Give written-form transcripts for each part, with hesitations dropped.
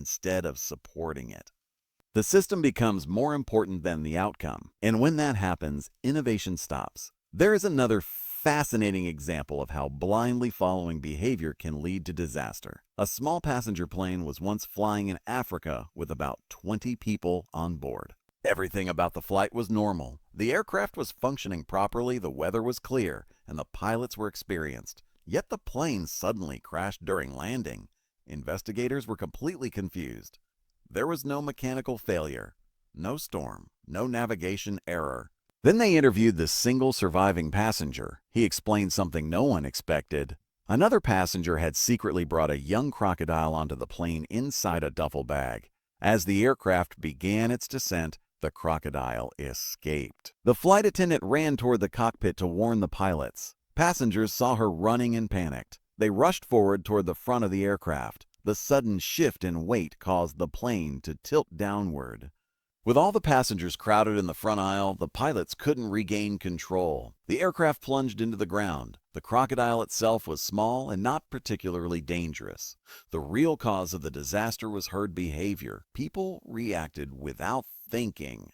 instead of supporting it. The system becomes more important than the outcome, and when that happens, innovation stops. There is another fascinating example of how blindly following behavior can lead to disaster. A small passenger plane was once flying in Africa with about 20 people on board. Everything about the flight was normal. The aircraft was functioning properly, the weather was clear, and the pilots were experienced. Yet the plane suddenly crashed during landing. Investigators were completely confused. There was no mechanical failure, no storm, no navigation error. Then they interviewed the single surviving passenger. He explained something no one expected. Another passenger had secretly brought a young crocodile onto the plane inside a duffel bag. As the aircraft began its descent, the crocodile escaped. The flight attendant ran toward the cockpit to warn the pilots. Passengers saw her running and panicked. They rushed forward toward the front of the aircraft. The sudden shift in weight caused the plane to tilt downward. With all the passengers crowded in the front aisle, the pilots couldn't regain control. The aircraft plunged into the ground. The crocodile itself was small and not particularly dangerous. The real cause of the disaster was herd behavior. People reacted without thinking.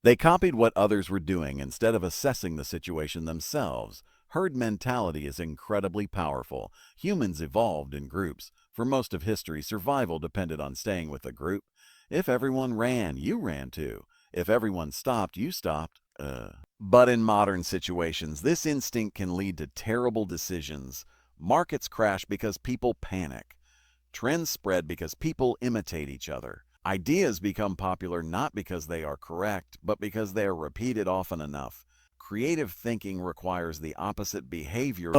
They copied what others were doing instead of assessing the situation themselves. Herd mentality is incredibly powerful. Humans evolved in groups. For most of history, survival depended on staying with a group. If everyone ran, you ran too. If everyone stopped, you stopped. But in modern situations, this instinct can lead to terrible decisions. Markets crash because people panic. Trends spread because people imitate each other. Ideas become popular not because they are correct, but because they are repeated often enough. Creative thinking requires the opposite behavior.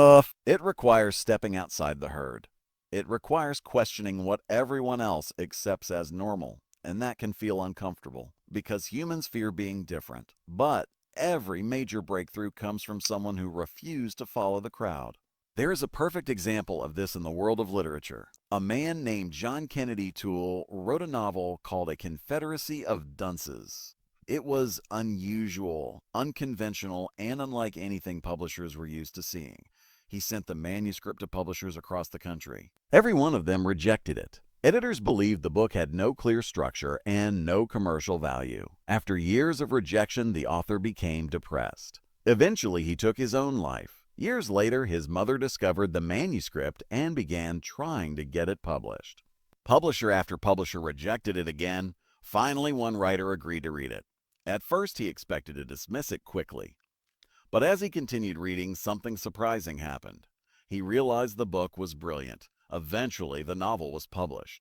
It requires stepping outside the herd. It requires questioning what everyone else accepts as normal. And that can feel uncomfortable because humans fear being different. But every major breakthrough comes from someone who refused to follow the crowd. There is a perfect example of this in the world of literature. A man named John Kennedy Toole wrote a novel called A Confederacy of Dunces. It was unusual, unconventional, and unlike anything publishers were used to seeing. He sent the manuscript to publishers across the country. Every one of them rejected it. Editors believed the book had no clear structure and no commercial value. After years of rejection, the author became depressed. Eventually, he took his own life. Years later, his mother discovered the manuscript and began trying to get it published. Publisher after publisher rejected it again. Finally, one writer agreed to read it. At first, he expected to dismiss it quickly. But as he continued reading, something surprising happened. He realized the book was brilliant. Eventually, the novel was published.